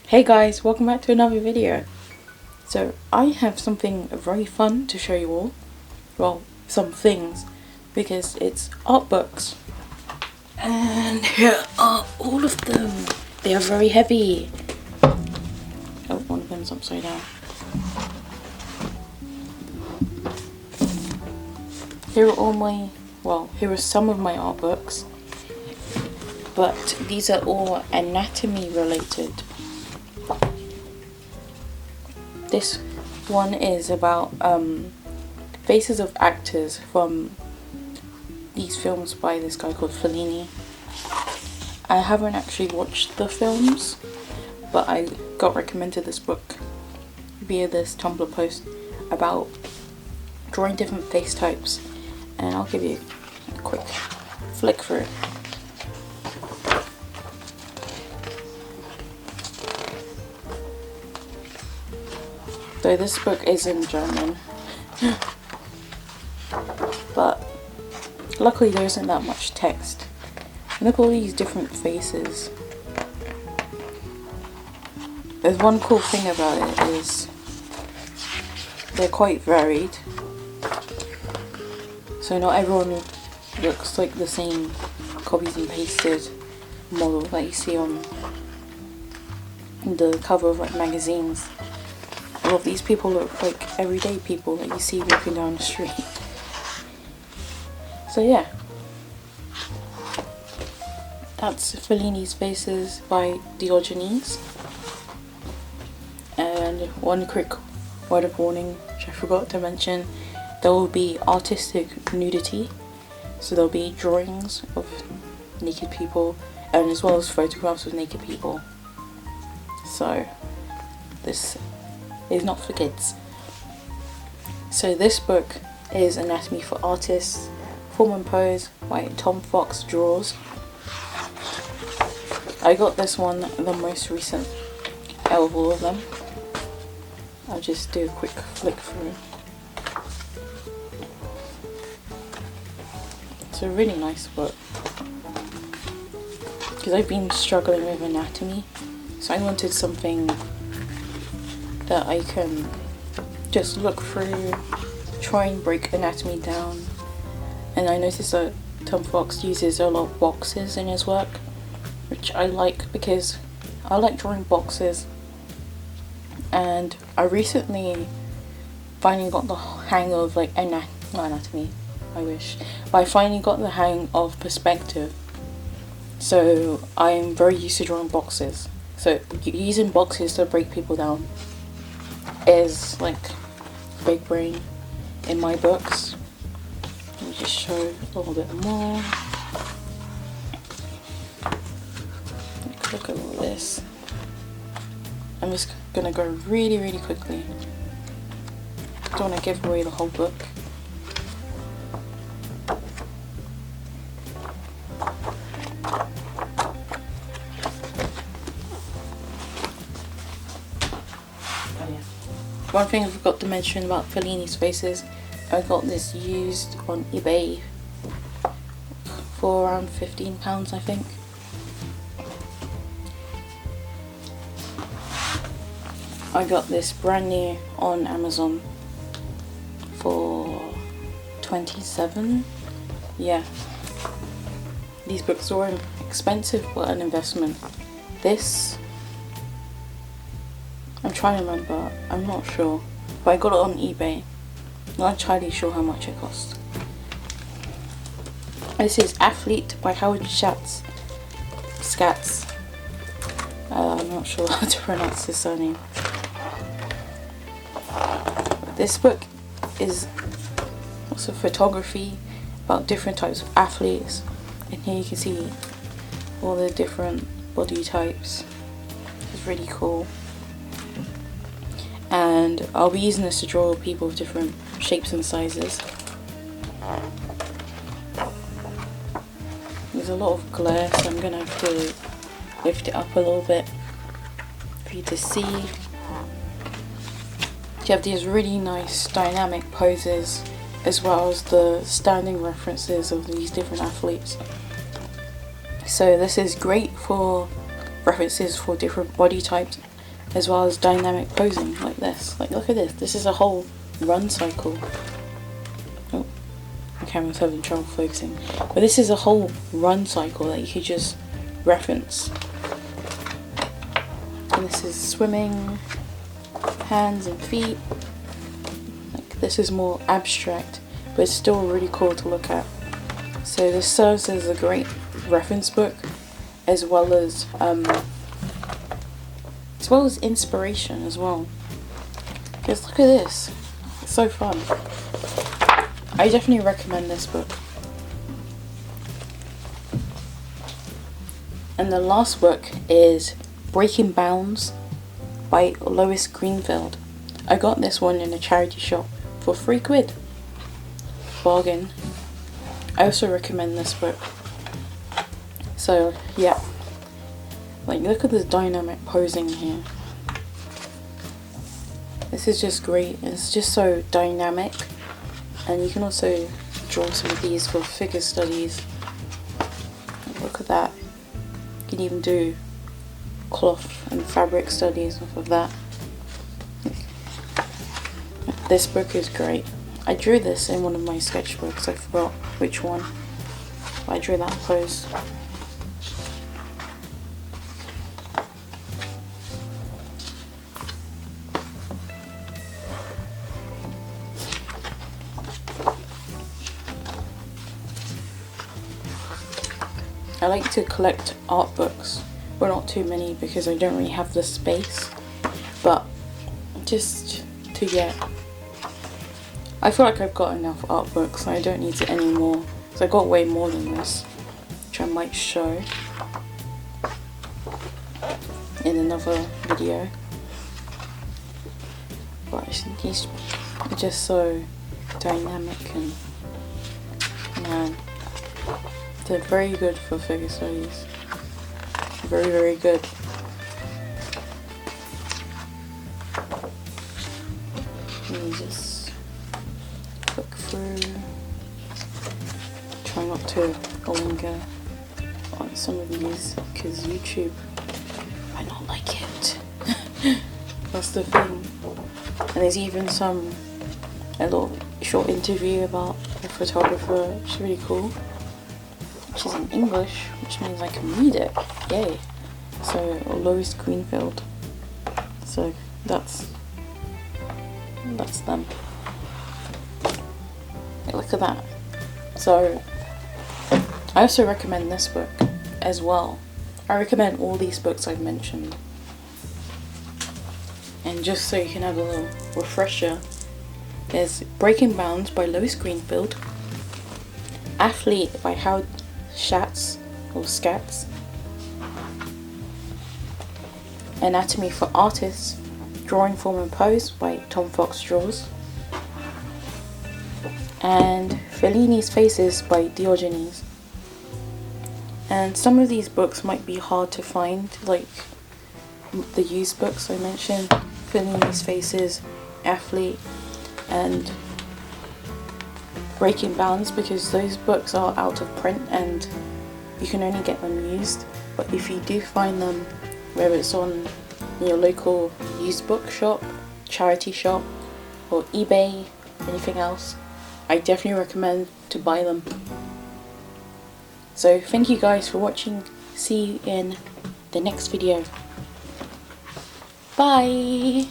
Hey guys, welcome back to another video. So I have something very fun to show you all. Well, some things, because it's art books. And here are all of them. They are very heavy. Oh, one of them's upside down. Here are some of my art books. But these are all anatomy related. This one is about faces of actors from these films by this guy called Felini. I haven't actually watched the films, but I got recommended this book via this Tumblr post about drawing different face types, and I'll give you a quick flick through it. So this book is in German, but luckily there isn't that much text. Look at all these different faces. There's one cool thing about it is they're quite varied. So not everyone looks like the same copies and pasted model that you see on the cover of like magazines. A lot of these people look like everyday people that you see walking down the street. So yeah, that's Felini's Faces by Diogones. And one quick word of warning, which I forgot to mention, there will be artistic nudity. So there'll be drawings of naked people, and as well as photographs of naked people. So this is not for kids. So this book is Anatomy for Artists, Form and Pose by Tom Fox Draws. I got this one, the most recent out of all of them. I'll just do a quick flick through. It's a really nice book, because I've been struggling with anatomy, so I wanted something that I can just look through, try and break anatomy down. And I noticed that Tom Fox uses a lot of boxes in his work, which I like because I like drawing boxes. And I recently finally got the hang of like not anatomy, I wish, but I finally got the hang of perspective. So I'm very used to drawing boxes. So using boxes to break people down is like big brain in my books. Let me just show a little bit more. Look at all this. I'm just gonna go really quickly. Don't want to give away the whole book. One thing I forgot to mention about Felini's Faces, I got this used on eBay for around £15, I think. I got this brand new on Amazon for £27. Yeah, these books were expensive but an investment. This, I'm trying to remember, I'm not sure, but I got it on eBay. Not entirely sure how much it cost. This is Athlete by Howard Schatz. I'm not sure how to pronounce his surname. This book is also photography about different types of athletes, and here you can see all the different body types. It's really cool. And I'll be using this to draw people of different shapes and sizes. There's a lot of glare, so I'm gonna have to lift it up a little bit for you to see. You have these really nice dynamic poses, as well as the standing references of these different athletes. So this is great for references for different body types as well as dynamic posing like this. Like, look at this. This is a whole run cycle. Oh, my camera's having trouble focusing. But this is a whole run cycle that you could just reference. And this is swimming, hands and feet. Like, this is more abstract, but it's still really cool to look at. So this serves as a great reference book, as well as inspiration as well. Because look at this, it's so fun. I definitely recommend this book. And the last book is Breaking Bounds by Lois Greenfield. I got this one in a charity shop for £3. Bargain. I also recommend this book. So yeah, like, look at the dynamic posing here. This is just great. It's just so dynamic, and you can also draw some of these for figure studies. Look at that. You can even do cloth and fabric studies off of that. This book is great. I drew this in one of my sketchbooks. I forgot which one, but I drew that pose. I like to collect art books, well, not too many because I don't really have the space, but just to get, I feel like I've got enough art books, I don't need any more, so I got way more than this, which I might show in another video. But these are just so dynamic, and man, they're very good for figure studies. Very, very good. Let me just look through. Try not to linger on some of these because YouTube might not like it. That's the thing. And there's even a little short interview about a photographer, which is really cool. Which is in English, which means I can read it. Yay! So Lois Greenfield. So that's them. Hey, look at that. So I also recommend this book as well. I recommend all these books I've mentioned. And just so you can have a little refresher, there's Breaking Bounds by Lois Greenfield, Athlete by Schatz or Schatz, Anatomy for Artists, Drawing Form and Pose by Tom Fox Draws, and Felini's Faces by Diogones. And some of these books might be hard to find, like the used books I mentioned, Felini's Faces, Athlete, and Breaking Bounds, because those books are out of print and you can only get them used. But if you do find them, whether it's on your local used book shop, charity shop, or eBay, anything else, I definitely recommend to buy them. So thank you guys for watching. See you in the next video. Bye!